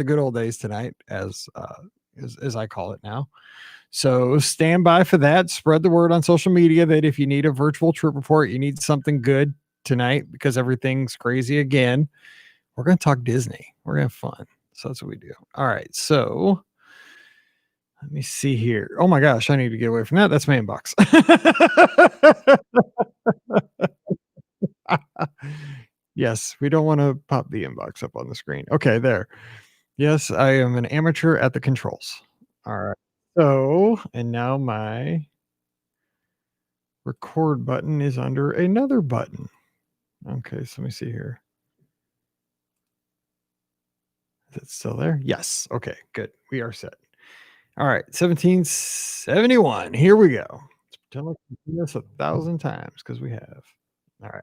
the good old days tonight, as I call it now. So stand by for that. Spread the word on social media that if you need a virtual trip report, you need something good tonight because everything's crazy again. We're going to talk Disney. We're going to have fun. So that's what we do. All right. So let me see here. Oh my gosh, I need to get away from that. That's my inbox. Yes, we don't want to pop the inbox up on the screen. Okay, there. Yes, I am an amateur at the controls. All right. So, and now my record button is under another button. Okay, so let me see here. Is it still there? Yes. Okay, good. We are set. All right, 1771. Here we go. Let's pretend like we've done this 1,000 times because we have. All right.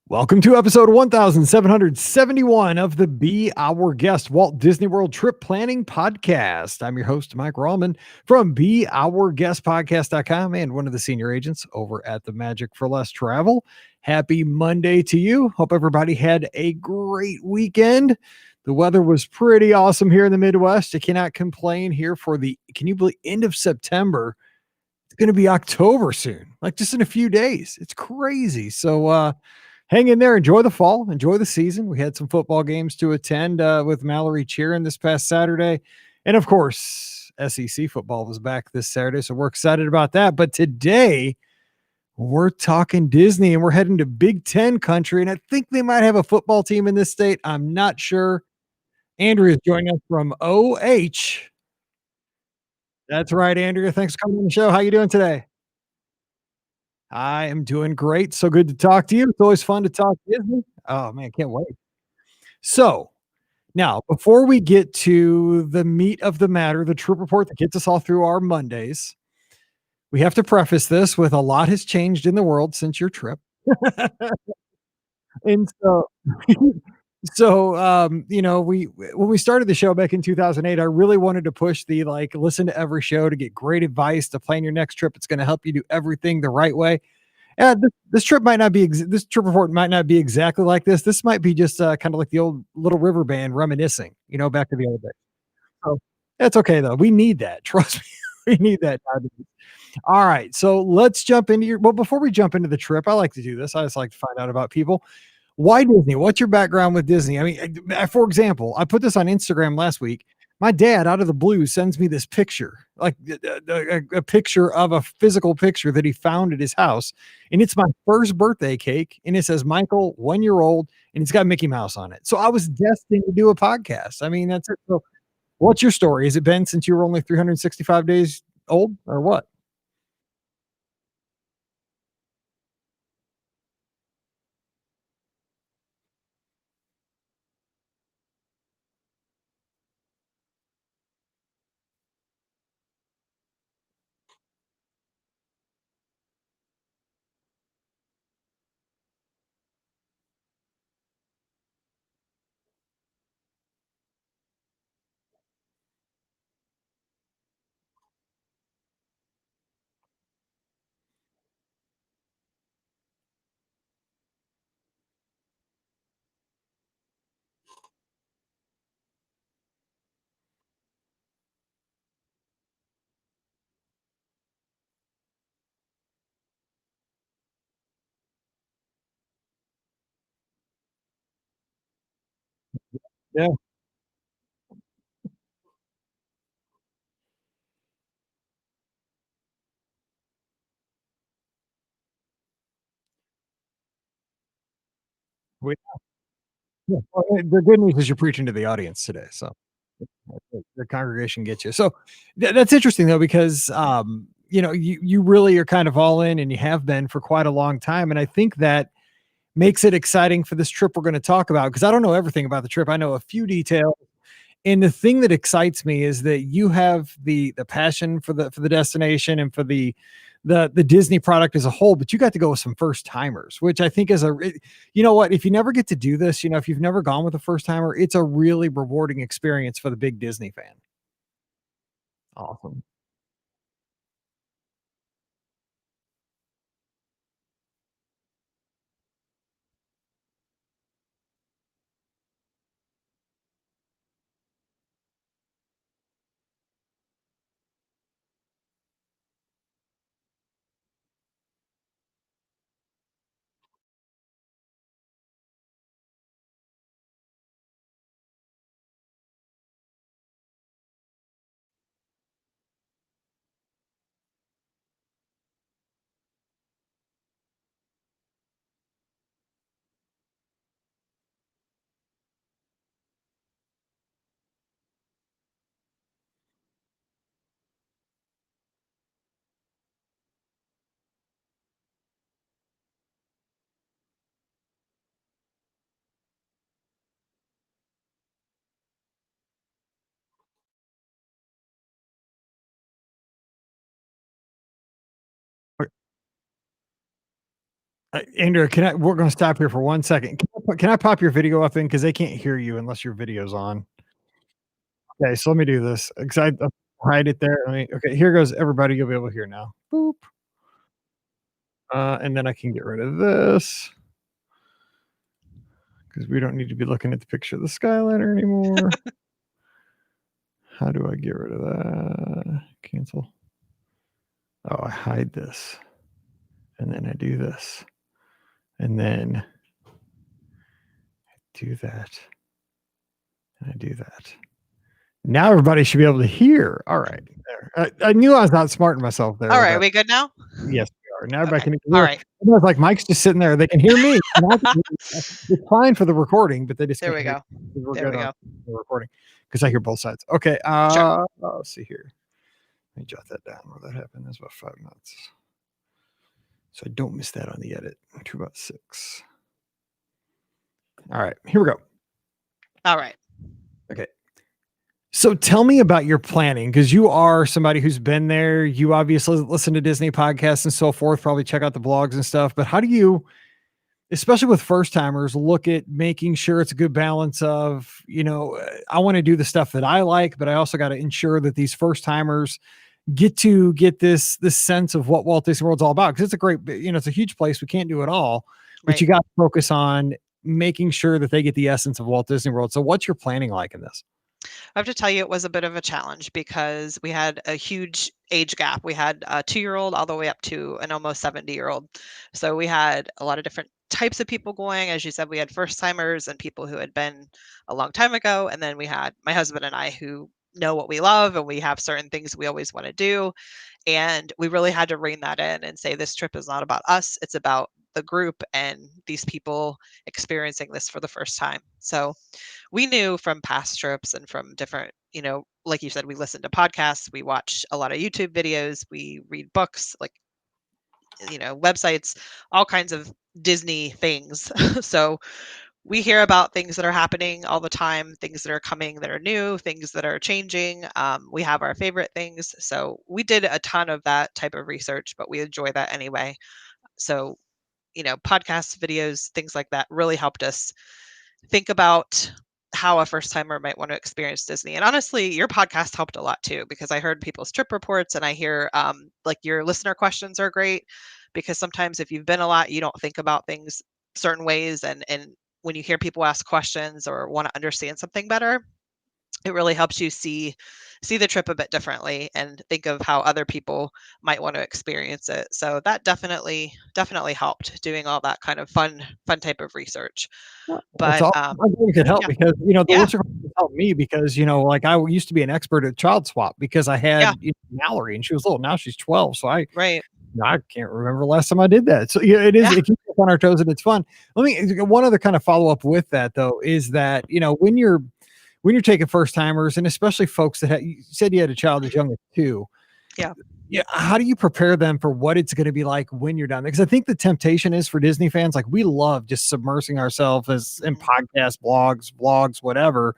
Welcome to episode 1771 of the Be Our Guest Walt Disney World Trip Planning Podcast. I'm your host, Mike Rallman from BeOurGuestPodcast.com and one of the senior agents over at the Magic for Less Travel. Happy Monday to you. Hope everybody had a great weekend. The weather was pretty awesome here in the Midwest. I cannot complain here for can you believe, end of September. It's going to be October soon, like just in a few days. It's crazy. So, hang in there, enjoy the fall, enjoy the season. We had some football games to attend with Mallory cheering this past Saturday. And of course, SEC football was back this Saturday. So we're excited about that. But today, we're talking Disney and we're heading to Big Ten country. And I think they might have a football team in this state. I'm not sure. Andrea is joining us from OH. That's right, Andrea. Thanks for coming on the show. How you doing today? I am doing great. So good to talk to you. It's always fun to talk Disney. Oh man, can't wait. So now, before we get to the meat of the matter, the trip report that gets us all through our Mondays, we have to preface this with a lot has changed in the world since your trip. And so, when we started the show back in 2008, I really wanted to push the like listen to every show to get great advice to plan your next trip. It's going to help you do everything the right way. This trip might not be this trip report might not be exactly like this. This might be just kind of like the old Little River Band reminiscing, back to the old days. So that's okay though. We need that. Trust me, we need that. All right, so let's jump into your. Well, before we jump into the trip, I like to do this. I just like to find out about people. Why Disney? What's your background with Disney? I mean, for example, I put this on Instagram last week. My dad, out of the blue, sends me this picture, like a picture of a physical picture that he found at his house. And it's my first birthday cake. And it says, Michael, 1 year old, and it's got Mickey Mouse on it. So I was destined to do a podcast. I mean, that's it. So, what's your story? Has it been since you were only 365 days old or what? Yeah. Yeah, well, the good news is you're preaching to the audience today, so the congregation gets you. So that's interesting though, because you really are kind of all in, and you have been for quite a long time, and I think that makes it exciting for this trip we're going to talk about. Because I don't know everything about the trip, I know a few details. And the thing that excites me is that you have the passion for the destination and for the Disney product as a whole, but you got to go with some first timers, which I think is you know what, if you never get to do this, if you've never gone with a first timer, it's a really rewarding experience for the big Disney fan. Awesome. Andrew, we're going to stop here for 1 second. Can I pop your video up in? Because they can't hear you unless your video's on. Okay, so let me do this. Because I hide it there. Okay, here goes everybody. You'll be able to hear now. Boop. And then I can get rid of this because we don't need to be looking at the picture of the Skyliner anymore. How do I get rid of that? Cancel. Oh, I hide this. And then I do this. And then I do that. And I do that. Now everybody should be able to hear. All right. There. I knew I was not smarting myself there. All right, are we good now? Yes, we are. Now everybody can All hear. right. It was like Mike's just sitting there. They can hear me. It's fine for the recording, but they just There can't we hear. go. We're There good we on go. the recording because I hear both sides. Okay. Sure. Let's see here. Let me jot that down where that happened. That's about 5 minutes. So I don't miss that on the edit. To about 6. All right. Here we go. All right. Okay. So tell me about your planning, because you are somebody who's been there. You obviously listen to Disney podcasts and so forth, probably check out the blogs and stuff. But how do you, especially with first timers, look at making sure it's a good balance of, I want to do the stuff that I like, but I also got to ensure that these first timers get this sense of what Walt Disney World's all about. Because it's a great, it's a huge place. We can't do it all, but Right. you got to focus on making sure that they get the essence of Walt Disney World. So what's your planning like in this? I have to tell you, it was a bit of a challenge because we had a huge age gap. We had a 2-year-old all the way up to an almost 70-year-old. So we had a lot of different types of people going. As you said, we had first timers and people who had been a long time ago. And then we had my husband and I who know what we love and we have certain things we always want to do. And we really had to rein that in and say, this trip is not about us. It's about the group and these people experiencing this for the first time. So we knew from past trips and from different, like you said, we listen to podcasts, we watch a lot of YouTube videos, we read books, like, websites, all kinds of Disney things. So we hear about things that are happening all the time, things that are coming that are new, things that are changing. We have our favorite things. So we did a ton of that type of research, but we enjoy that anyway. So, podcasts, videos, things like that really helped us think about how a first timer might want to experience Disney. And honestly, your podcast helped a lot too, because I heard people's trip reports and I hear like your listener questions are great, because sometimes if you've been a lot, you don't think about things certain ways. And when you hear people ask questions or want to understand something better, it really helps you see the trip a bit differently and think of how other people might want to experience it. So that definitely helped, doing all that kind of fun type of research. That's But all. I think it could help yeah. because the Yeah. listener helped me because like I used to be an expert at child swap because I Yeah. had Mallory and she was little. Now she's 12, so I Right. can't remember the last time I did that. So yeah, it is. Yeah. It keeps us on our toes and it's fun. Let me one other kind of follow up with that though is that when you're taking first timers and especially folks that you said you had a child as young as 2. Yeah. Yeah, how do you prepare them for what it's going to be like when you're down there? Because I think the temptation is for Disney fans, like we love just submersing ourselves as in podcasts, blogs, whatever,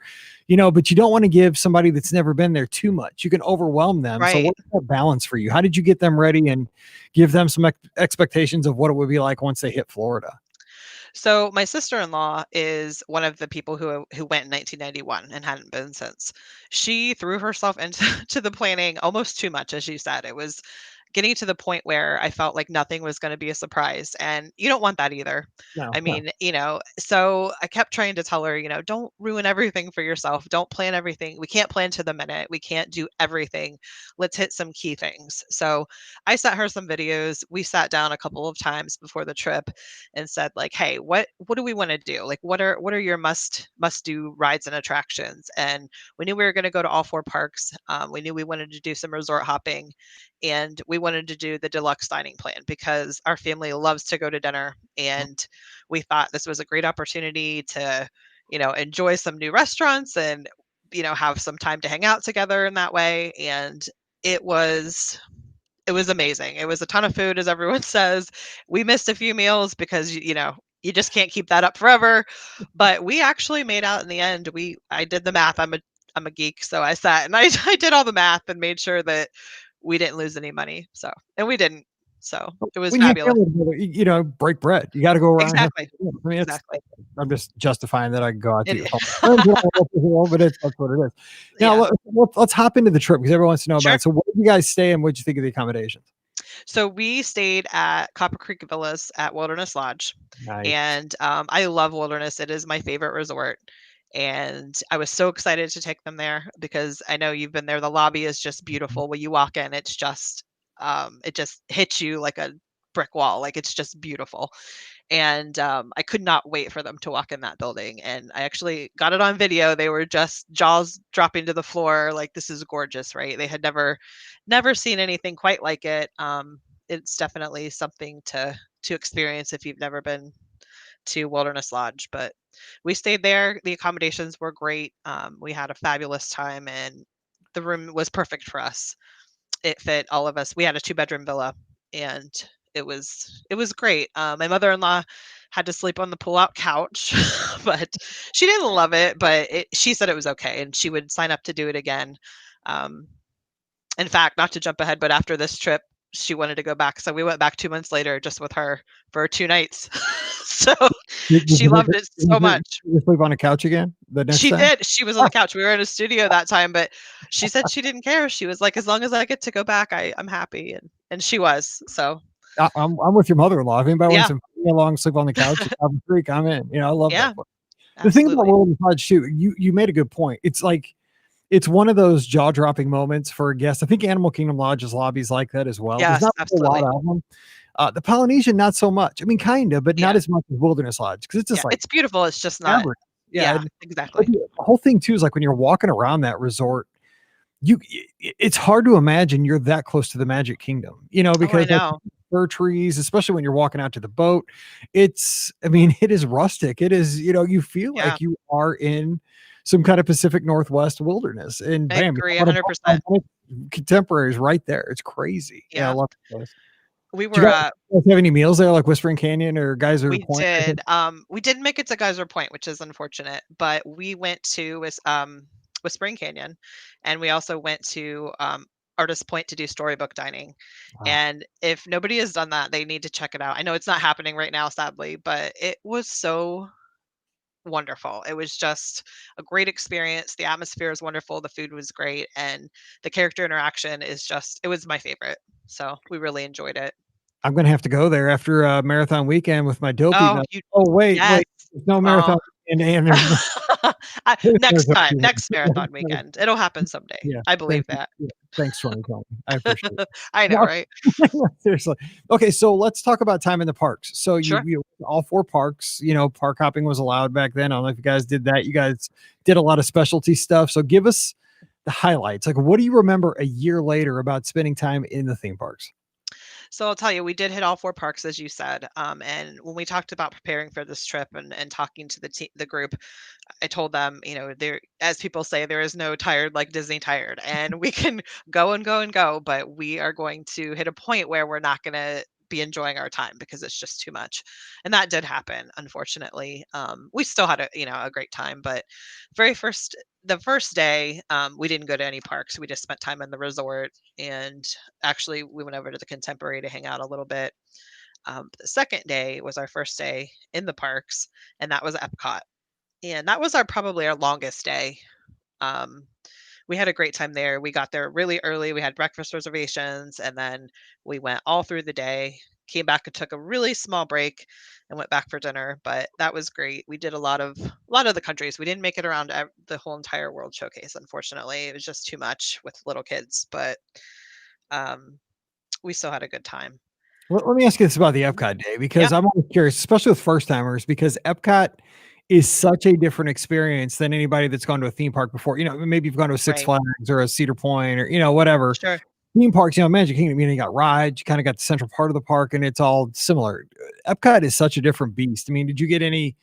but you don't want to give somebody that's never been there too much. You can overwhelm them. So Right. what's that balance for you? How did you get them ready and give them some expectations of what it would be like once they hit Florida? So my sister-in-law is one of the people who went in 1991 and hadn't been since. She threw herself into to the planning almost too much, as you said. It was getting to the point where I felt like nothing was going to be a surprise. And you don't want that either. No. I mean, so I kept trying to tell her, don't ruin everything for yourself. Don't plan everything. We can't plan to the minute. We can't do everything. Let's hit some key things. So I sent her some videos. We sat down a couple of times before the trip and said like, hey, what do we want to do? Like what are your must do rides and attractions? And we knew we were going to go to all 4 parks. We knew we wanted to do some resort hopping, and we wanted to do the deluxe dining plan because our family loves to go to dinner, and we thought this was a great opportunity to enjoy some new restaurants and have some time to hang out together in that way. And it was amazing. It was a ton of food, as everyone says. We missed a few meals because you just can't keep that up forever, but we actually made out in the end. I did the math. I'm a geek, so I sat and I did all the math and made sure that we didn't lose any money. So, and we didn't. So it was When you have fabulous. family together, break bread. You gotta go around and have Exactly. I mean, it's Exactly. I'm just justifying that I can go out to eat It with all my friends and all that as well, but that's what it is. Now yeah. let's hop into the trip because everyone wants to know about Sure. it. So where did you guys stay and what'd you think of the accommodations? So we stayed at Copper Creek Villas at Wilderness Lodge, Nice. and I love Wilderness. It is my favorite resort, and I was so excited to take them there because I know you've been there. The lobby is just beautiful. When you walk in, it just hits you like a brick wall. Like it's just beautiful. And I could not wait for them to walk in that building. And I actually got it on video. They were just jaws dropping to the floor, like this is gorgeous, right? They had never seen anything quite like it. It's definitely something to experience if you've never been to Wilderness Lodge. But we stayed there. The accommodations were great. We had a fabulous time, and the room was perfect for us. It fit all of us. We had a two-bedroom villa, and it was great. My mother-in-law had to sleep on the pull-out couch, but she didn't love it, but she said it was okay, and she would sign up to do it again. Um, in fact, not to jump ahead, but after this trip, she wanted to go back, so we went back 2 months later just with her for 2 nights. So Did she you make loved her it so much. did you sleep on a couch again the next She time? did. She was on the couch. We were in a studio that time, but she said she didn't care. She was like, "As long as I get to go back, I'm happy," and she was. So, I'm with your mother-in-law. If anybody wants yeah. to bring me along, sleep on the couch at Copper Creek, I'm in. I love that Yeah, place. The thing about absolutely. Wilderness Lodge too, you made a good point. It's like it's one of those jaw-dropping moments for a guest. I think Animal Kingdom Lodge's lobby's like that as well. There's Yes, not a whole lot absolutely. of them. The Polynesian, not so much. I mean, kinda, but not Yeah, as much as Wilderness Lodge because it's yeah. just like It's beautiful. It's just not. average. Yeah, Yeah, and but exactly. the whole thing too is like when you're walking around that resort, you it's hard to imagine you're that close to the Magic Kingdom, Oh, I because like know. fir trees, especially when you're walking out to the boat, I mean, it is rustic. It is, you feel Yeah, like you are in some kind of Pacific Northwest wilderness, and I bam, agree about a 100%. contemporaries right there. It's crazy. Yeah, I Yeah. love the place. We Do you were, guys have any meals there, like Whispering Canyon or Geyser we Point? I think. did, we didn't make it to Geyser Point, which is unfortunate, but we went to Whispering Canyon, and we also went to, Artist Point to do storybook dining, Wow. and if nobody has done that, they need to check it out. I know it's not happening right now, sadly, but it was so wonderful. It was just a great experience. The atmosphere is wonderful, the food was great, and the character interaction is just it was my favorite. So, we really enjoyed it. I'm gonna have to go there after a marathon weekend with my dopey Oh, nut. you Oh, wait, yes. wait. There's no Oh. marathon weekend and there's no Next marathon time, next marathon weekend. weekend. It'll happen someday. Yeah, I believe thank you. that. Yeah, thanks, Tony. I appreciate it. I know, No, right? seriously. Okay, so let's talk about time in the parks. So Sure. you all 4 parks, park hopping was allowed back then. I don't know if you guys did that. You guys did a lot of specialty stuff. So give us the highlights. Like, what do you remember a year later about spending time in the theme parks? So I'll tell you, we did hit all 4 parks, as you said. And when we talked about preparing for this trip and talking to the group, I told them, there, as people say, there is no tired like Disney tired, and we can go and go and go, but we are going to hit a point where we're not going to be enjoying our time because it's just too much. And that did happen, unfortunately. We still had a great time, but the first day, we didn't go to any parks. We just spent time in the resort, and actually we went over to the Contemporary to hang out a little bit. The second day was our first day in the parks, and that was Epcot, and that was probably our longest day. Um, we had a great time there. We got there really early. We had breakfast reservations, and then we went all through the day. Came back and took a really small break, and went back for dinner. But that was great. We did a lot of the countries. We didn't make it around the whole entire World Showcase. Unfortunately, it was just too much with little kids. But um, we still had a good time. Let me ask you this about the Mhm. Epcot day Yeah, because I'm always curious, especially with first timers, because Epcot is such a different experience than anybody that's gone to a theme park before. Maybe you've gone to a Six right. Flags or a Cedar Point or whatever. Sure. Theme parks, Magic Kingdom, you got rides, you kind of got the central part of the park, and it's all similar. Epcot is such a different beast. I mean, did you get any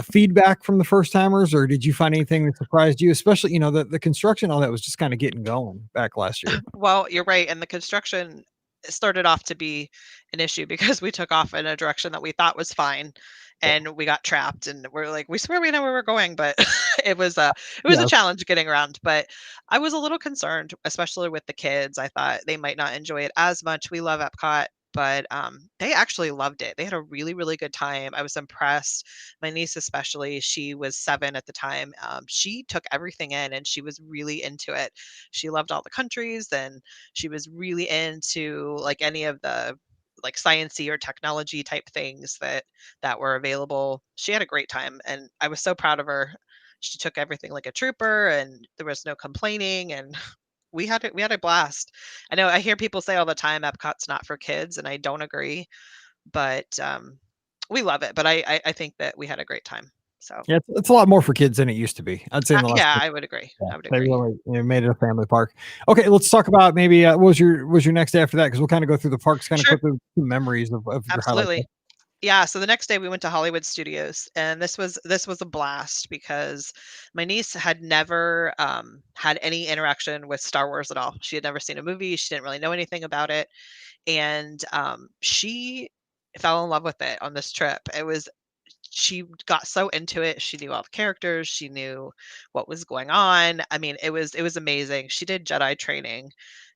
feedback from the first timers, or did you find anything that surprised you? Especially, the construction, all that was just kind of getting going back last year. Well, you're right, and the construction started off to be an issue because we took off in a direction that we thought was fine, Yeah, and we got trapped, and we're like, "We swear we know where we're going," but it was a yeah. challenge getting around, but I was a little concerned, especially with the kids. I thought they might not enjoy it as much. We love Epcot. but they actually loved it. They had a really, really good time. I was impressed. My niece, especially, she was 7 at the time. She took everything in and she was really into it. She loved all the countries and she was really into like any of the like sciencey or technology type things that were available. She had a great time and I was so proud of her. She took everything like a trooper and there was no complaining and we had a blast. I know I hear people say all the time Epcot's not for kids, and I don't agree, but we love it. But I think that we had a great time. So Yeah, it's a lot more for kids than it used to be. I'd say in the last yeah, couple. I would agree. Yeah, I would they agree. really, made it a family park. Okay, let's talk about maybe what was your next day after that? Because we'll kind of go through the parks kind of Sure, quickly, memories of your highlights. absolutely. Yeah, so the next day we went to Hollywood Studios and this was a blast because my niece had never had any interaction with Star Wars at all. She had never seen a movie, she didn't really know anything about it and she fell in love with it on this trip. She got so into it. She knew all the characters, she knew what was going on. I mean, it was amazing. She did Jedi training.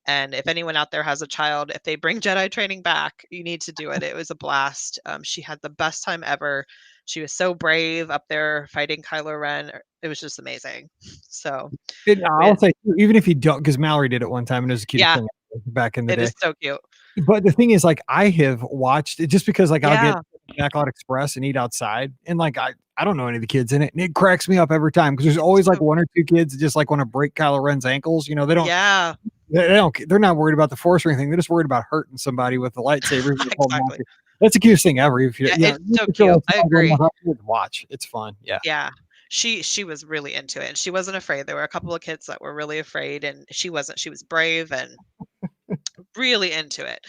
And if anyone out there has a child, if they bring Jedi training back, you need to do it. It was a blast. She had the best time ever. She was so brave up there fighting Kylo Ren. It was just amazing. So, And we I'll had, say, even if you don't, because Mallory did it one time and it was the cutest yeah, thing back in the it day. is so cute. But the thing is, like, I have watched it just because, like, I'll get Yeah, Backlot Express and eat outside, and like, I don't know any of the kids in it, and it cracks me up every time because there's always like so one or two kids that just like want to break Kylo Ren's ankles. They don't, yeah, they're not worried about the force or anything. They're just worried about hurting somebody with the lightsaber. exactly. That's the cutest thing ever. If you, Yeah, it's you so feel cute. like I something's going agree. on, watch. It's fun. Yeah. Yeah. She was really into it, and she wasn't afraid. There were a couple of kids that were really afraid, and she wasn't. She was brave and really into it.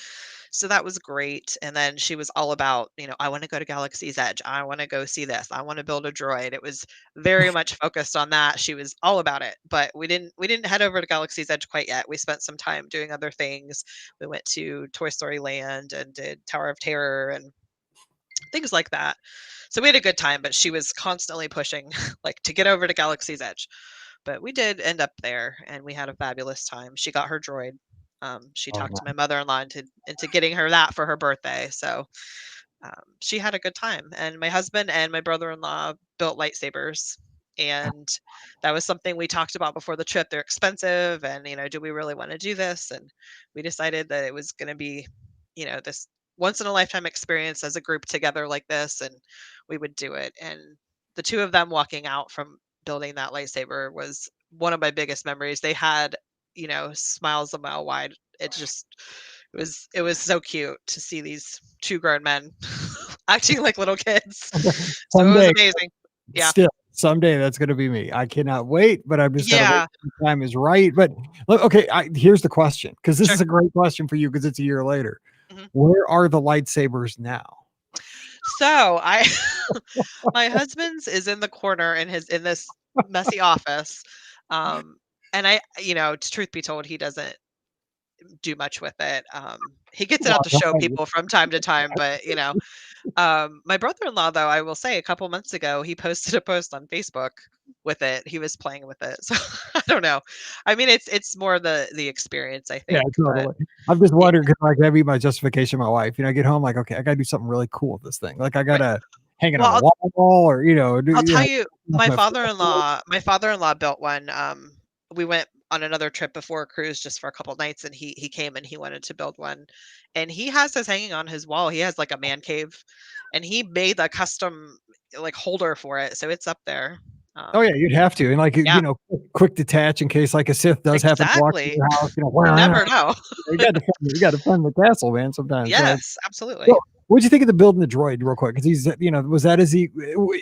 So that was great, and then she was all about, "I wanna go to Galaxy's Edge. I wanna go see this. I wanna build a droid." It was very much focused on that. She was all about it, but we didn't head over to Galaxy's Edge quite yet. We spent some time doing other things. We went to Toy Story Land and did Tower of Terror and things like that. So we had a good time, but she was constantly pushing like to get over to Galaxy's Edge. But we did end up there and we had a fabulous time. She got her droid. She Oh, talked no. to my mother-in-law into getting her that for her birthday. So she had a good time. And my husband and my brother-in-law built lightsabers. And that was something we talked about before the trip. They're expensive, and do we really want to do this? And we decided that it was going to be, this once in a lifetime experience as a group together like this, and we would do it. And the two of them walking out from building that lightsaber was one of my biggest memories. They had, smiles a mile wide. It was so cute to see these two grown men acting like little kids. So it was Someday, amazing. Yeah. still, someday that's going to be me. I cannot wait, but I'm just got to wait Yeah. till the time is right. But look, okay, here's the question, because this Sure. is a great question for you because it's a year later. Mhm. Where are the lightsabers now? So I my husband's is in the corner in this messy office. Um, and truth be told, he doesn't do much with it. He gets it out Well, to show people from time to time, but my brother-in-law, though, I will say a couple months ago, he posted a post on Facebook with it. He was playing with it. So I don't know. I mean, it's more the experience, I yeah, think, but totally. I'm just yeah, wondering, 'cause, like, that'd be my justification. My wife, I get home like, okay, I got to do something really cool with this thing. Like, I got right. to hang it on Well, a wall, or I'll tell you, my my father-in-law my father-in-law built one. We went on another trip before a cruise just for a couple nights, and he came and he wanted to build one, and he has this hanging on his wall. He has like a man cave, and he made a custom like holder for it, so it's up there. Oh Um, yeah, you'd have to, and like yeah, quick detach in case like a Sith does happen to walk through exactly. your house. You never know. You got to defend the castle, man. Sometimes. Yes, Well, absolutely. what'd you think of the building the droid, real quick? Because was that as he?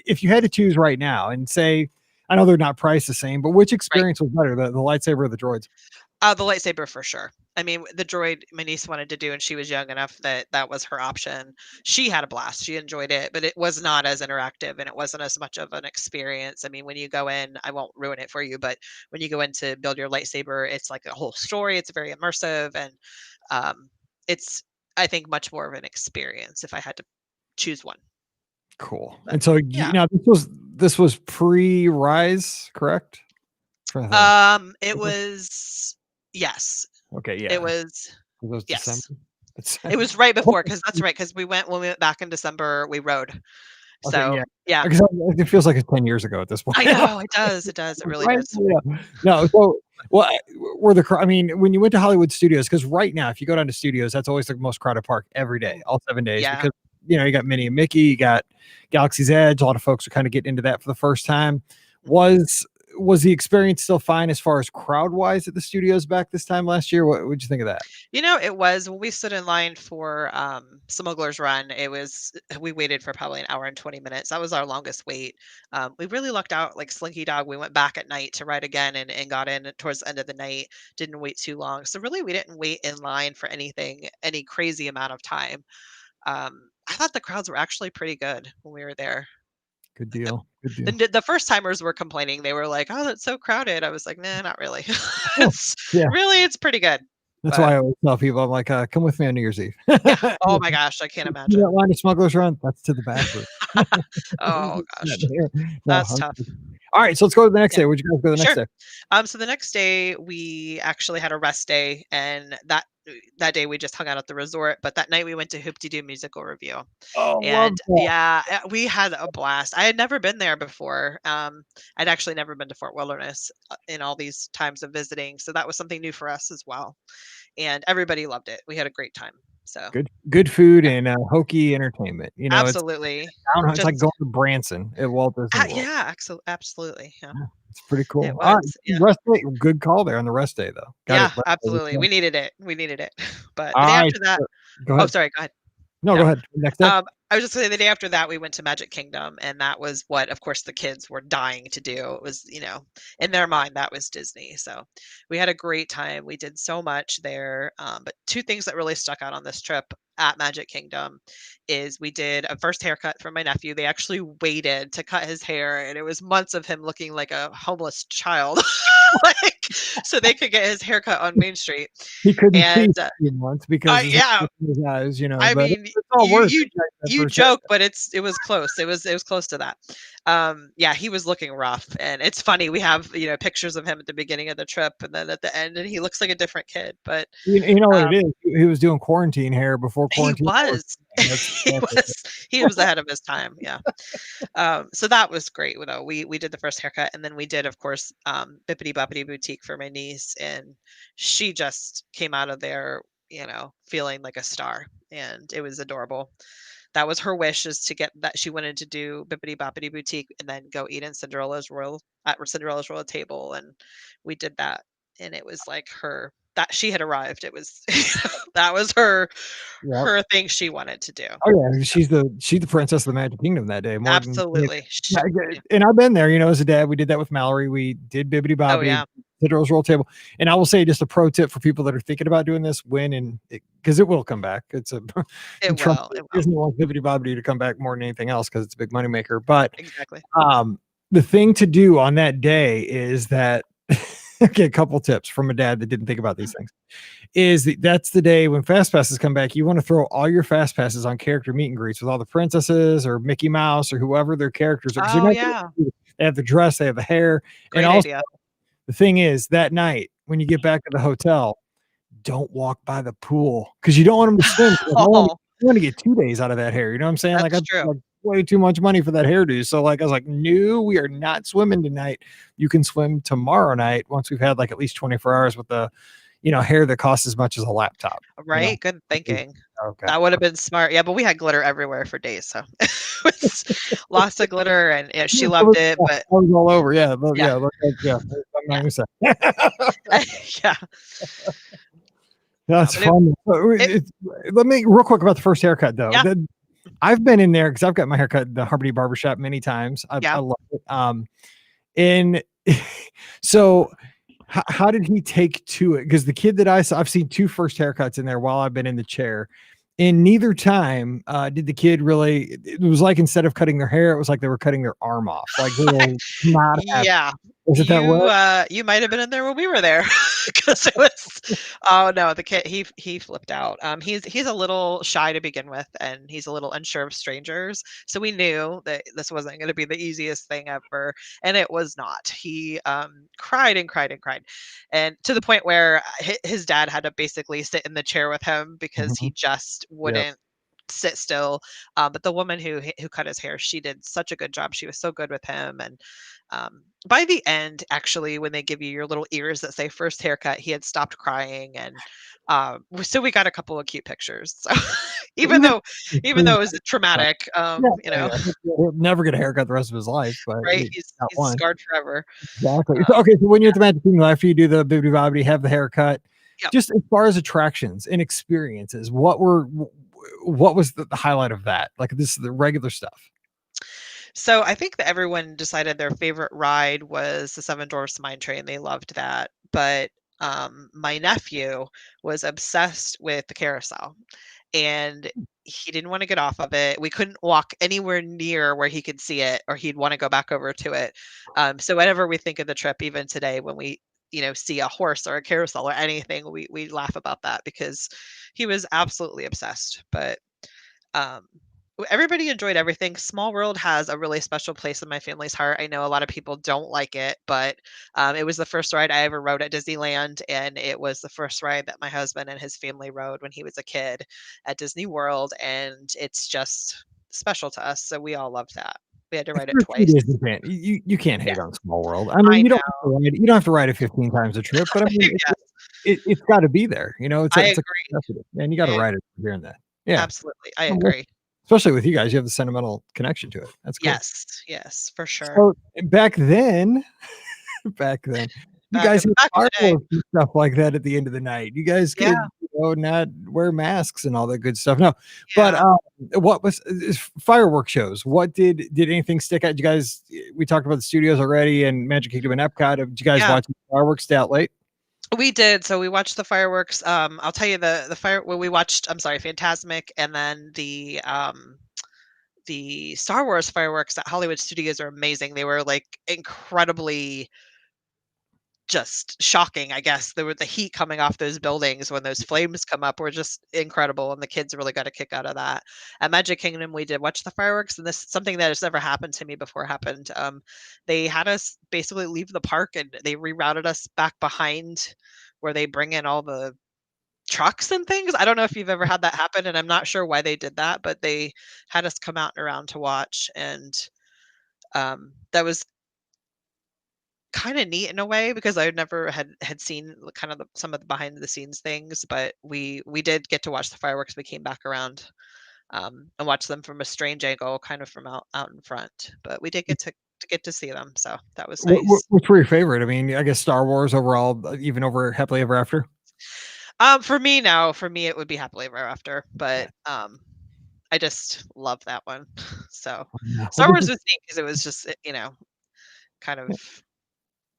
If you had to choose right now and say, I know they're not priced the same, but which Right. experience was better, the lightsaber or the droids? The lightsaber for sure. I mean, the droid my niece wanted to do, and she was young enough that that was her option. She had a blast. She enjoyed it, but it was not as interactive, and it wasn't as much of an experience. I mean, when you go in, I won't ruin it for you, but when you go in to build your lightsaber, it's like a whole story. It's very immersive, and um, it's I think much more of an experience if I had to choose one. Cool. But And so yeah, now this was pre-Rise, correct? Trying to think. it was yes, Okay, it yeah. was It was yes. December. It was right before, because that's right, because when we went back in December, we rode. Okay, So, yeah. yeah. Because it feels like it's 10 years ago at this point. I know, it does, it really Right? does. Yeah. No, so well, I mean, when you went to Hollywood Studios, because right now, if you go down to studios, that's always the most crowded park every day, Mm, all 7 days, yeah. because you got Minnie and Mickey, you got Galaxy's Edge. A lot of folks are kind of getting into that for the first time. Mhm. Was the experience still fine as far as crowd wise at the studios back this time last year? What would you think of that? It was when we stood in line for, Smuggler's Run, we waited for probably an hour and 20 minutes. That was our longest wait. We really lucked out, like Slinky Dog, we went back at night to ride again and got in towards the end of the night, didn't wait too long. So, really, we didn't wait in line for anything any crazy amount of time. I thought the crowds were actually pretty good when we were there. Good Like, deal. Good deal. the first timers were complaining, they were like, "Oh, that's so crowded." I was like, "Nah, not really." Oh, It's yeah. it's pretty good, That's but why I always tell people, I'm like, come with me on New Year's Eve. yeah. Oh my gosh, I can't You imagine. don't mind a Smuggler's Run? That's to the back room. Oh gosh, No, that's tough. all right, so let's go to the next Yeah, day. Where'd you guys go the next sure. day? So the next day we actually had a rest day, and that day we just hung out at the resort. But that night we went to Hoop Doo Musical Review, Oh, love and that. yeah, we had a blast. I had never been there before. I'd actually never been to Fort Wilderness in all these times of visiting, so that was something new for us as well. And everybody loved it. We had a great time. So Good food yeah, and, hokey entertainment. It's absolutely. I don't know, it's like Just going to Branson at Walt Disney World. yeah, absolutely. Yeah, Yeah, it's pretty it cool. All right, was. Yeah. rest day, good call there on the rest day, though. Got Yeah, it rest day. absolutely. We needed it. We needed it. But the day All right, after that, go oh, ahead. sorry, go ahead. No, go No. ahead. Next day? I was just saying the day after that, we went to Magic Kingdom, and that was what, of course, the kids were dying to do. It was, in their mind, that was Disney. So we had a great time. We did so much there. But two things that really stuck out on this trip at Magic Kingdom is we did a first haircut for my nephew. They actually waited to cut his hair, and it was months of him looking like a homeless child, like, so they could get his haircut on Main Street. He couldn't see And you once because yeah, his eyes, I but mean, it's all you worth you it, like, that you first haircut. joke, but it was close. It was close to that. Yeah, he was looking rough, and it's funny. We have pictures of him at the beginning of the trip, and then at the end, and he looks like a different kid. But You know what it um, is? He was doing quarantine hair before he quarantine hours. was That's he that's was he was ahead of his time. Yeah. So that was great. Though we did the first haircut, and then we did, of course, Bippity Boppity Boutique for my niece, and she just came out of there, feeling like a star, and it was adorable. That was her wish, is to get that she wanted to do Bippity Boppity Boutique and then go eat in Cinderella's Royal Table, and we did that, and it was like her that she had arrived. It was that was Yep. her thing she wanted to do. Oh, yeah, she's the princess of the Magic Kingdom that day, more than Absolutely. yeah, and I've been there, as a dad, we did that with Mallory, we did Bibbidi Oh Bobbidi, yeah, Cinderella's Royal Table, and I will say just a pro tip for people that are thinking about doing this, because it will come back. It's a it Trump will. It will. Disney wants Bibbidi Bobbidi to come back more than anything else because it's a big moneymaker, but, Exactly. the thing to do on that day is that okay, a couple tips from a dad that didn't think about these things. That's the day when fast passes come back. You want to throw all your fast passes on character meet and greets with all the princesses or Mickey Mouse or whoever their characters are. Because Oh yeah. they have the dress, they have the hair, and Great also idea. the thing is that night when you get back to the hotel, don't walk by the pool because you don't want them to swim. Oh, You want to get 2 days out of that hair. You know what I'm saying? Like that's I true. like way too much money for that hairdo. So like I was like, no, we are not swimming tonight. You can swim tomorrow night once we've had like at least 24 hours with the hair that costs as much as a laptop. Right? Good thinking. Okay. That would have been smart. Yeah, but we had glitter everywhere for days, so it was lots of glitter, and yeah, she loved it. I But was all over. Yeah. yeah, Yeah. I'm not yeah, gonna say. yeah, That's but fun. it Let me real quick about the first haircut though. yeah, I've been in there because I've got my haircut at the Harmony Barbershop many times. I yeah. love it. And so how did he take to it? Because the kid that I saw, I've seen two first haircuts in there while I've been in the chair. And neither time did the kid really, it was like instead of cutting their hair, it was like they were cutting their arm off. Like they were not happy. Yeah. Was it that wet? You might have been in there when we were there because it was. Oh no, the kid he flipped out. He's a little shy to begin with, and he's a little unsure of strangers. So we knew that this wasn't going to be the easiest thing ever, and it was not. He cried and cried and cried, and to the point where his dad had to basically sit in the chair with him because he Mhm. just Yep. wouldn't sit still. But the woman who cut his hair, she did such a good job. She was so good with him, and by the end, actually, when they give you your little ears that say first haircut, he had stopped crying, and so we got a couple of cute pictures. So even Even though even though it was traumatic, yeah, you yeah, know, yeah. He'll never get a haircut the rest of his life, but right? he He's got he's one. scarred forever. Exactly. So, Um, okay, so when you're at the Magic Kingdom, after you do the bibbidi bobbidi, have the haircut, yeah. just as far as attractions and experiences, what was the highlight of that? Like this is the regular stuff. So I think that everyone decided their favorite ride was the Seven Dwarfs Mine Train. They loved that, but my nephew was obsessed with the carousel, and he didn't want to get off of it. We couldn't walk anywhere near where he could see it, or he'd want to go back over to it. So whenever we think of the trip, even today, when we see a horse or a carousel or anything, we laugh about that because he was absolutely obsessed. But um, everybody enjoyed everything. Small World has a really special place in my family's heart. I know a lot of people don't like it, but it was the first ride I ever rode at Disneyland, and it was the first ride that my husband and his family rode when he was a kid at Disney World, and it's just special to us. So we all loved that. We had to If ride it you're a twice. kid Disney fan, you can't Yeah, hate on Small World. I mean, I know. you don't have to ride it 15 times a trip, but I mean, Yes, it's got to be there. You know, I it's a agree. necessity, and you got I to agree. ride it here and there. Yeah, Absolutely, I well, agree. especially with you guys, you have the sentimental connection to it. That's cool. Yes, yes, for sure. So back then, back then, you guys had Back in the day. fireworks and stuff like that at the end of the night. You guys Yeah, could, not wear masks and all that good stuff. No, but yeah, what was firework shows? What did anything stick out? Did you guys? We talked about the studios already and Magic Kingdom and Epcot. Did you guys yeah. watch fireworks stay out late? We did. So we watched the fireworks. I'll tell you the fire well, we watched, I'm sorry, Fantasmic, and then the Star Wars fireworks at Hollywood Studios are amazing. They were like incredibly just shocking, I guess. There were the heat coming off those buildings when those flames come up were just incredible, and the kids really got a kick out of that. At Magic Kingdom, we did watch the fireworks, and this something that has never happened to me before happened. They had us basically leave the park, and they rerouted us back behind where they bring in all the trucks and things. I don't know if you've ever had that happen, and I'm not sure why they did that, but they had us come out and around to watch, and that was kinda neat in a way because I never had seen kind of some of the behind the scenes things, but we did get to watch the fireworks. We came back around, and watched them from a strange angle, kind of from out in front, but we did get to see them, so that was nice. Which were your favorite? I mean, I guess Star Wars overall, even over Happily Ever After. For me, no, for me, it would be Happily Ever After, but, I just love that one. So, Yeah. Well, Star Wars was neat because it was just, kind of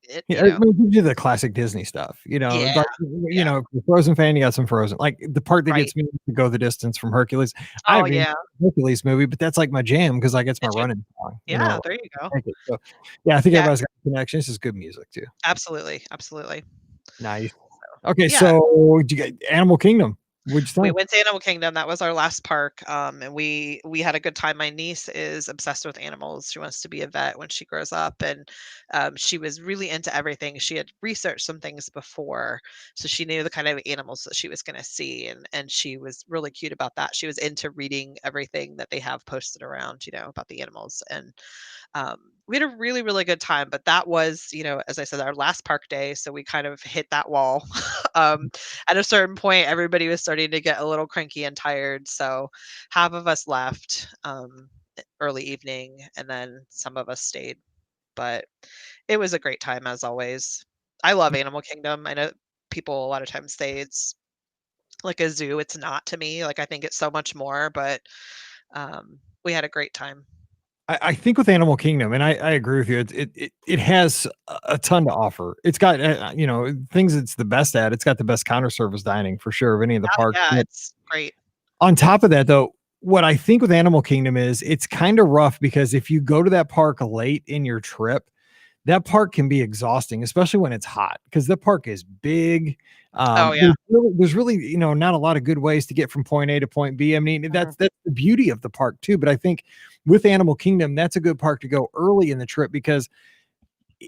it Yeah, it gives you the classic Disney stuff, Yeah, like, yeah, if you're a Frozen fan, you got some Frozen. Like, the part that right. gets me to Go the Distance from Hercules. I Oh, haven't even yeah. seen the Hercules movie, but that's like my jam because like it's my Did you? running song, Yeah, there you go. I like it. So, yeah, I think Yeah, everybody's got a connection. This is good music too. absolutely, absolutely. Nice. Okay, Yeah. so did you get Animal Kingdom? What'd you We think? went to Animal Kingdom, that was our last park, and we had a good time. My niece is obsessed with animals, she wants to be a vet when she grows up, and, she was really into everything. She had researched some things before, so she knew the kind of animals that she was gonna see, and she was really cute about that. She was into reading everything that they have posted around, about the animals, and we had a really, really good time, but that was, as I said, our last park day, so we kind of hit that wall. um, at a certain point, everybody was starting to get a little cranky and tired, so half of us left early evening, and then some of us stayed. But it was a great time as always. I love Animal Kingdom. I know people a lot of times say it's like a zoo. It's not to me. Like I think it's so much more, but we had a great time. I think with Animal Kingdom, and I agree with you. It has a ton to offer. It's got things it's the best at. It's got the best counter service dining for sure of any of the Oh parks. yeah, But it's great. on top of that, though, what I think with Animal Kingdom is it's kind of rough because if you go to that park late in your trip, that park can be exhausting, especially when it's hot, because the park is big. Oh, yeah. There's really, not a lot of good ways to get from point A to point B. I mean, Mhm. that's the beauty of the park too. But I think with Animal Kingdom, that's a good park to go early in the trip, because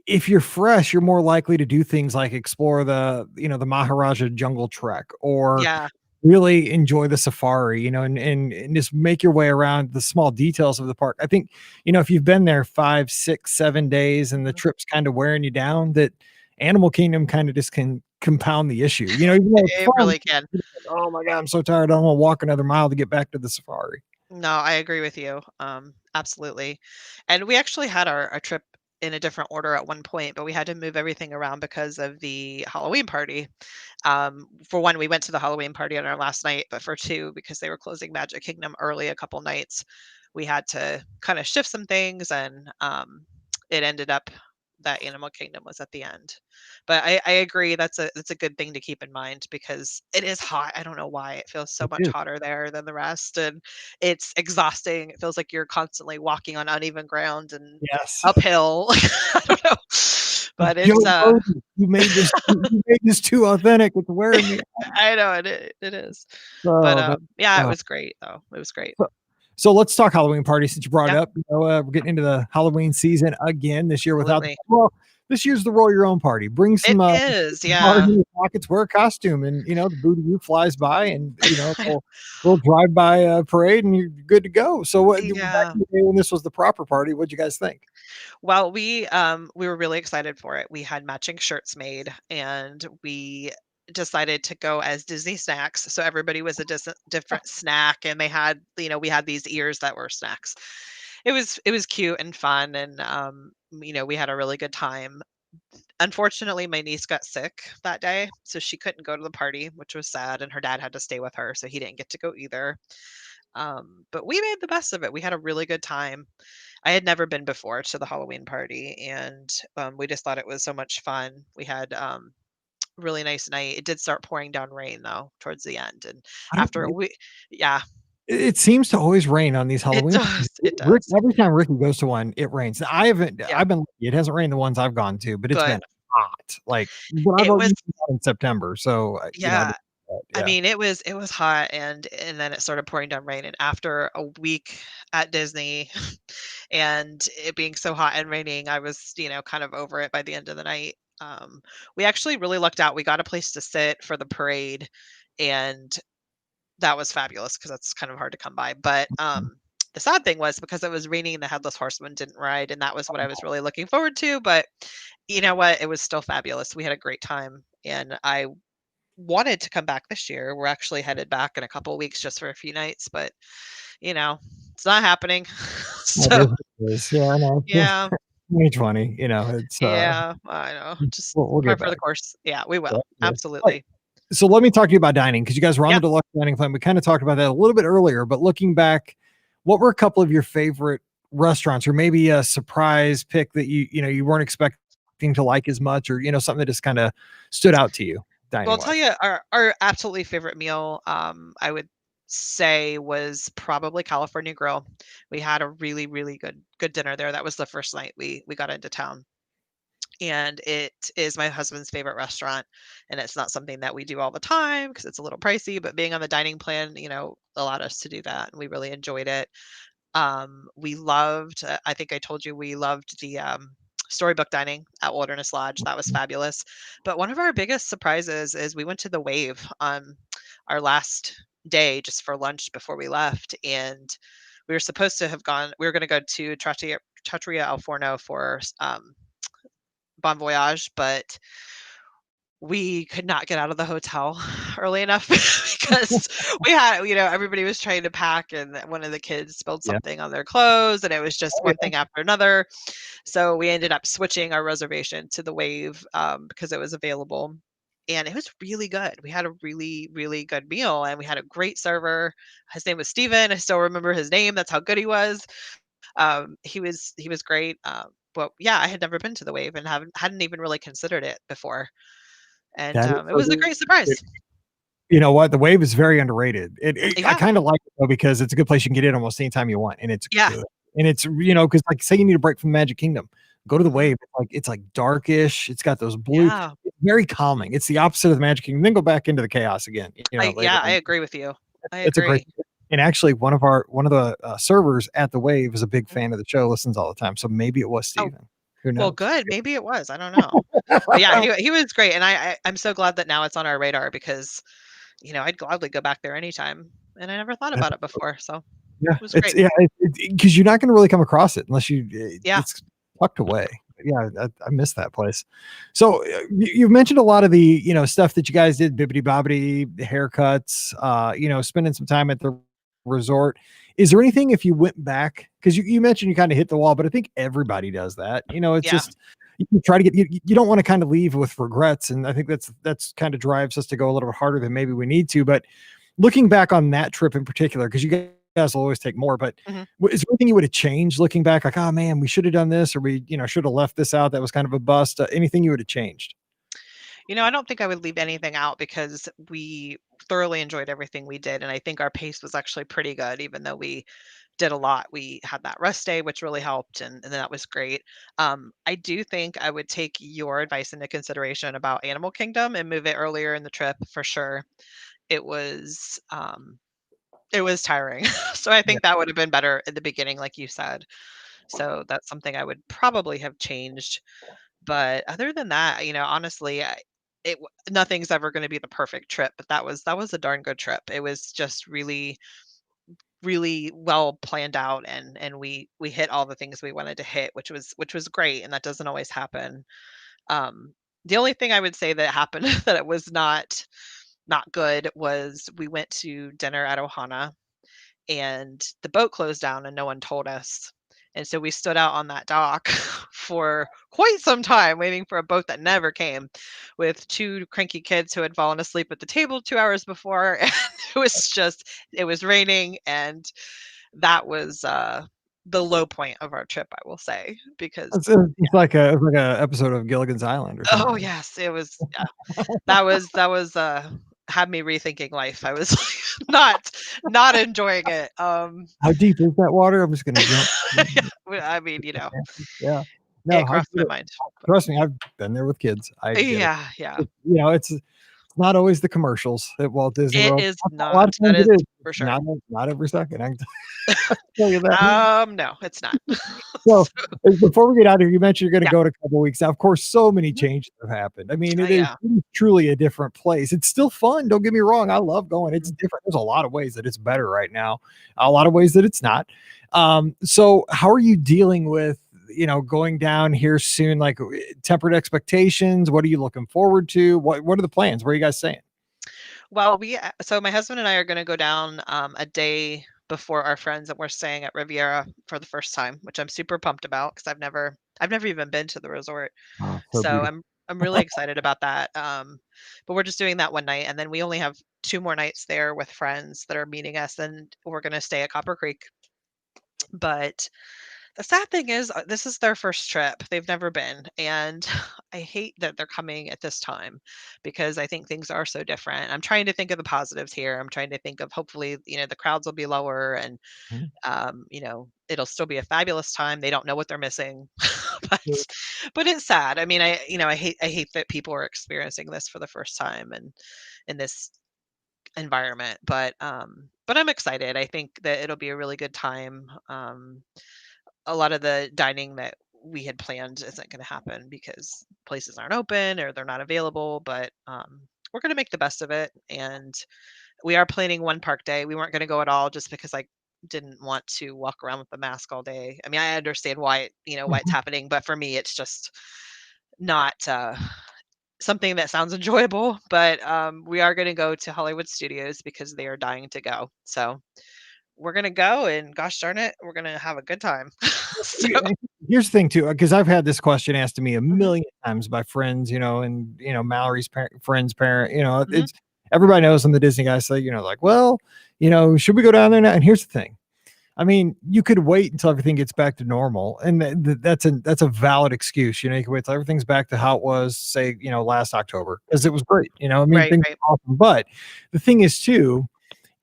if you're fresh, you're more likely to do things like explore the Maharaja Jungle Trek, or Yeah. really enjoy the safari, and just make your way around the small details of the park. I think, if you've been there 5, 6, 7 days and the Mhm. trip's kind of wearing you down, that Animal Kingdom kind of just can compound the issue. Even though it's It fun, really can. oh my God, I'm so tired. I don't want to walk another mile to get back to the safari. No, I agree with you. Absolutely. And we actually had our trip in a different order at one point, but we had to move everything around because of the Halloween party. For one, we went to the Halloween party on our last night, but for two, because they were closing Magic Kingdom early a couple nights, we had to kind of shift some things, and it ended up that Animal Kingdom was at the end. But I agree, that's a good thing to keep in mind because it is hot. I don't know why it feels so It much is. hotter there than the rest, and it's exhausting. It feels like you're constantly walking on uneven ground and Yes. uphill. I don't know, but Joe it's Rogan, you made this too authentic. It's wearing me. I know it is. But, Oh, that, yeah, it uh, was great, though. It was great. so so let's talk Halloween party since you brought it Yeah, up. We're getting into the Halloween season again this year without absolutely. well, this year's the roll your own party. Bring It some is, dollars yeah. in your pockets, wear a costume, and the Booty flies by, and we'll drive by a parade, and you're good to go. So what back Yeah. in the day when this was the proper party, what'd you guys think? Well, we were really excited for it. We had matching shirts made, and we decided to go as Disney snacks. So everybody was a different snack, and we had these ears that were snacks. It was cute and fun, and we had a really good time. Unfortunately, my niece got sick that day, so she couldn't go to the party, which was sad, and her dad had to stay with her, so he didn't get to go either. But we made the best of it. We had a really good time. I had never been before to the Halloween party, and we just thought it was so much fun. We had really nice night. It did start pouring down rain though towards the end, and I don't. after we, yeah, It seems to always rain on these it Halloween parties. does. It Rick, does. every time Ricky goes to one, it rains. I haven't. Yeah, I've been lucky. It hasn't rained the ones I've gone to, but it's been good. hot. Like, but I've It already was, been in September, so yeah. I yeah. mean, it was hot, and then it started pouring down rain, and after a week at Disney and it being so hot and raining, I was, kind of over it by the end of the night. We actually really lucked out. We got a place to sit for the parade, and that was fabulous because that's kind of hard to come by. But the sad thing was because it was raining, the Headless Horseman didn't ride, and that was what I was really looking forward to. But you know what? It was still fabulous. We had a great time, and I wanted to come back this year. We're actually headed back in a couple of weeks just for a few nights, but you know, it's not happening. It So is what it is. Yeah, I know. yeah, 2020. It's yeah, I know. Just we'll par get for the back. course. Yeah, we Yeah, will. yeah. All right. Absolutely. So let me talk to you about dining, because you guys were on Yeah. the deluxe dining plan. We kind of talked about that a little bit earlier, but looking back, what were a couple of your favorite restaurants, or maybe a surprise pick that you weren't expecting to like as much, or something that just kind of stood out to you Well, dining I'll tell wise? you our absolutely favorite meal, I would say was probably California Grill. We had a really, really good dinner there. That was the first night we got into town. And it is my husband's favorite restaurant. And it's not something that we do all the time because it's a little pricey, but being on the dining plan, allowed us to do that. And we really enjoyed it. We loved, I think I told you we loved the storybook dining at Wilderness Lodge. That was fabulous. But one of our biggest surprises is we went to the Wave on our last day just for lunch before we left. And we were supposed to have gone, we were going to go to Trattoria Al Forno for Bon Voyage, but we could not get out of the hotel early enough because everybody was trying to pack, and one of the kids spilled Yeah. something on their clothes, and it was just Oh, one yeah. thing after another. So we ended up switching our reservation to the Wave because it was available. And it was really good. We had a really, really good meal, and we had a great server. His name was Steven. I still remember his name. That's how good he was. He was great. But yeah, I had never been to the Wave and hadn't even really considered it before, and That is it so was a great surprise. You know what? The Wave is very underrated. I Yeah, kind of like it though, because it's a good place you can get in almost anytime you want, and it's yeah, good. And it's because like say you need a break from the Magic Kingdom, Go to the Mhm. Wave. It's like darkish. It's got those blue, Yeah. very calming. It's the opposite of the Magic Kingdom. Then go back into the chaos again, later I on. agree with you. I It's a great, agree. and actually one of the servers at the Wave is a big Mhm. fan of the show, listens all the time. So maybe it was Oh, Steven. Who well, knows? good. Maybe it was. I don't know. But yeah, he was great, and I'm so glad that now it's on our radar because, I'd gladly go back there anytime, and I never thought about it before, so it Yeah, was it's great. yeah, because you're not gonna really come across it unless Yeah. it's tucked away. Yeah, I miss that place. So, you've mentioned a lot of the, stuff that you guys did, bibbity bobbity, haircuts, spending some time at the resort. Is there anything if you went back, because you mentioned you kinda hit the wall, but I think everybody does that. It's Yeah. just you try to get you don't wanna kinda leave with regrets, and I think that's kinda drives us to go a little bit harder than maybe we need to, but looking back on that trip in particular, because you guys will always take more, but Mhm. is there anything you would have changed looking back? Like, oh man, we should have done this, or we, should have left this out. That was kind of a bust. Anything you would have changed? I don't think I would leave anything out because we thoroughly enjoyed everything we did, and I think our pace was actually pretty good, even though we did a lot. We had that rest day, which really helped, and that was great. I do think I would take your advice into consideration about Animal Kingdom and move it earlier in the trip for sure. It was um, it was tiring, so I Yeah. think that would have been better at the beginning, like you said. So that's something I would probably have changed. But other than that, honestly, nothing's ever going to be the perfect trip. But that was a darn good trip. It was just really really well planned out, and we hit all the things we wanted to hit, which was great, and that doesn't always happen. Um, the only thing I would say that happened that it was not good was we went to dinner at Ohana and the boat closed down and no one told us. And so we stood out on that dock for quite some time waiting for a boat that never came with two cranky kids who had fallen asleep at the table 2 hours before. And it was raining, and that was the low point of our trip, I will say, because It's like a episode of Gilligan's Island or oh something. yes, it was yeah, that was had me rethinking life. I was not enjoying it. How deep is that water? I'm just gonna jump. Well, I mean, Yeah. No, it I crossed get my it. mind. Trust me, I've been there with kids. I get it. Yeah, yeah. It's not always the commercials at Walt Disney It World. is A lot of not. That times is it is. for sure. Not every second. I can tell you that. No, it's not. So, So, before we get out of here, you mentioned you're gonna yeah. go to a couple weeks. Now, of course, so many Mhm. changes have happened. I mean, it Yeah. is truly a different place. It's still fun, don't get me wrong, I love going. It's Mhm. different. There's a lot of ways that it's better right now, a lot of ways that it's not. So how are you dealing with, going down here soon? Like, tempered expectations? What are you looking forward to? What are the plans? What are you guys saying? Well, so my husband and I are gonna go down, a day before our friends, and we're staying at Riviera for the first time, which I'm super pumped about because I've never even been to the resort. Oh, so So beautiful. I'm really excited about that. But we're just doing that one night, and then we only have 2 more nights there with friends that are meeting us, and we're gonna stay at Copper Creek. But the sad thing is, this is their first trip. They've never been, and I hate that they're coming at this time because I think things are so different. I'm trying to think of the positives here. I'm trying to think of hopefully, the crowds will be lower, and Mhm. it'll still be a fabulous time. They don't know what they're missing, but Yeah. but it's sad. I mean, I hate that people are experiencing this for the first time and in this environment, but I'm excited. I think that it'll be a really good time. A lot of the dining that we had planned isn't going to happen because places aren't open or they're not available, but we're going to make the best of it, and we are planning one park day. We weren't going to go at all just because I didn't want to walk around with the mask all day. I mean, I understand why it's Mhm. happening, but for me it's just not something that sounds enjoyable. But we are going to go to Hollywood Studios because they are dying to go. So we're going to go, and gosh darn it, we're going to have a good time. So Here's the thing too, because I've had this question asked to me a mhm, million times by friends, and Mallory's friend's parent. mhm, It's everybody knows I'm the Disney guy, so like, well, should we go down there now? And here's the thing. I mean, you could wait until everything gets back to normal, and that's a valid excuse. You can wait till everything's back to how it was, say, last October, because it was great. I mean, right, things right. are awesome. But the thing is, too,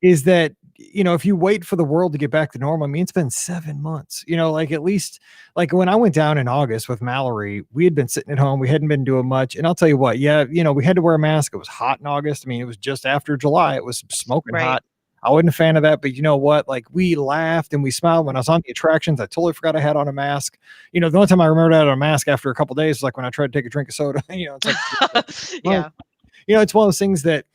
is that if you wait for the world to get back to normal, I mean, it's been 7 months, like at least like when I went down in August with Mallory, we had been sitting at home. We hadn't been doing much. And I'll tell you what, yeah, we had to wear a mask. It was hot in August. I mean, it was just after July. It was smoking Right. hot. I wasn't a fan of that, but you know what? Like we laughed and we smiled when I was on the attractions. I totally forgot I had on a mask. The only time I remembered I had on a mask after a couple of days was like when I tried to take a drink of soda. It's like, well, Yeah. it's one of those things that,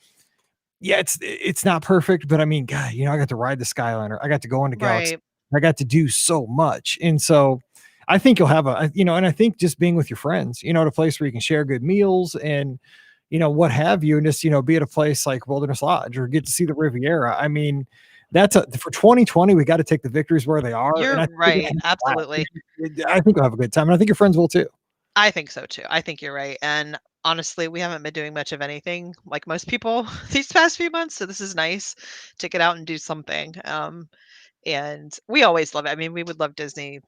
yeah, it's not perfect, but I mean, God, I got to ride the Skyliner. I got to go into Galaxy. Right. I got to do so much. And so I think you'll have and I think just being with your friends, at a place where you can share good meals and, what have you, and just, be at a place like Wilderness Lodge or get to see the Riviera. I mean, for 2020, we got to take the victories where they are. And You're I right. Absolutely. think you'll have a good time. And I think your friends will too. I think so too. I think you're right. And honestly, we haven't been doing much of anything like most people these past few months. So this is nice to get out and do something. And we always love it. I mean, we would love Disney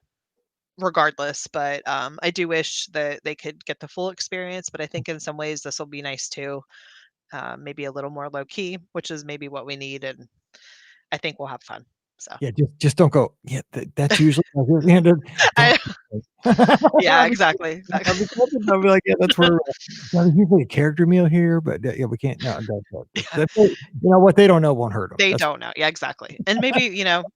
regardless, but I do wish that they could get the full experience. But I think in some ways this will be nice too. Maybe a little more low key, which is maybe what we need. And I think we'll have fun. So Yeah, just don't go. Yeah, that's usually don't. I, yeah, I'll be exactly. Exactly. I'll be like, yeah, that's where there's usually a character meal here, but yeah, we can't. No, don't. Yeah, What they don't know won't hurt them. they That's don't know. Yeah, exactly. And maybe,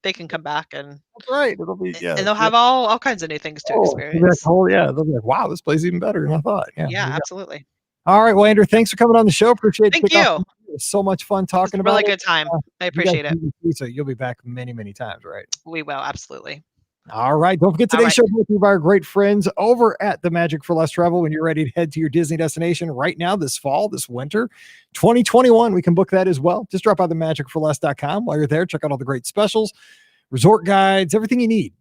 they can come back and right. It'll be and they'll have all kinds of new things to experience. yeah. They'll be like, wow, this place is even better than I thought. Yeah. Yeah, absolutely. All right. Well, Andrew, thanks for coming on the show. Appreciate Thank it. It you. was so much fun It's talking a about really it. good time. I You guys appreciate it. so you'll be back many, many times, right? We will, absolutely. All right. Don't forget All today's right. show brought to you by our great friends over at the Magic for Less Travel. When you're ready to head to your Disney destination right now, this fall, this winter, 2021, we can book that as well. Just drop by the magicforless.com. While you're there, check out all the great specials, resort guides, everything you need.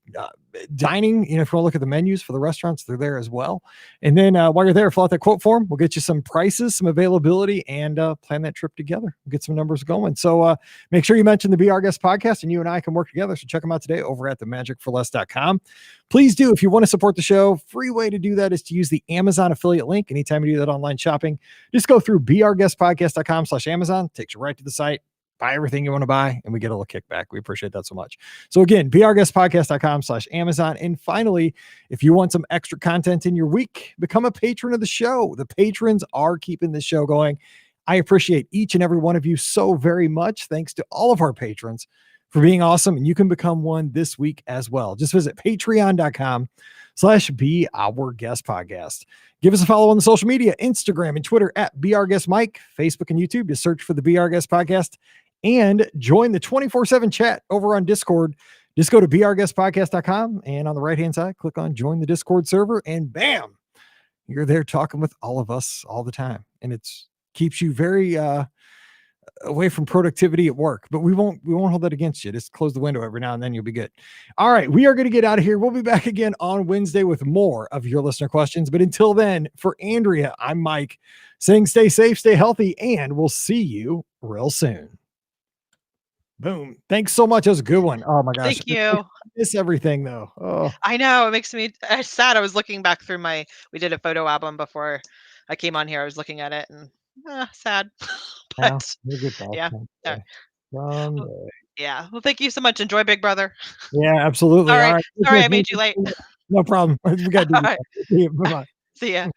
Dining, if you want to look at the menus for the restaurants, they're there as well. And then while you're there, fill out that quote form. We'll get you some prices, some availability, and plan that trip together. We'll get some numbers going. So make sure you mention the Be Our Guest podcast, and you and I can work together. So check them out today over at themagicforless.com. Please do, if you want to support the show, free way to do that is to use the Amazon affiliate link. Anytime you do that online shopping, just go through beourguestpodcast.com/Amazon. Takes you right to the site. Buy everything you want to buy, and we get a little kickback. We appreciate that so much. So again, beourguestpodcast.com/Amazon. And finally, if you want some extra content in your week, become a patron of the show. The patrons are keeping this show going. I appreciate each and every one of you so very much. Thanks to all of our patrons for being awesome. And you can become one this week as well. Just visit patreon.com/Be Our Guest Podcast. Give us a follow on the social media, Instagram and Twitter at Be Our Guest Mike, Facebook and YouTube. Just search for the Be Our Guest Podcast. And join the 24/7 chat over on Discord. Just go to beourguestpodcast.com, and on the right-hand side, click on join the Discord server, and bam, you're there talking with all of us all the time. And it's keeps you very away from productivity at work, but we won't hold that against you. Just close the window every now and then. You'll be good. All right. We are going to get out of here. We'll be back again on Wednesday with more of your listener questions. But until then, for Andrea, I'm Mike saying stay safe, stay healthy, and we'll see you real soon. Boom. Thanks so much. That was a good one. Oh my gosh. Thank you. I miss everything though. Oh, I know, it makes me sad. I was looking back through we did a photo album before I came on here. I was looking at it and sad. yeah. But We'll get back yeah. someday. Well, Someday. yeah. Well, thank you so much. Enjoy Big Brother. Yeah, absolutely. All All right. right. Sorry I made you late. No problem. We got to do All right. that. Bye-bye. See ya.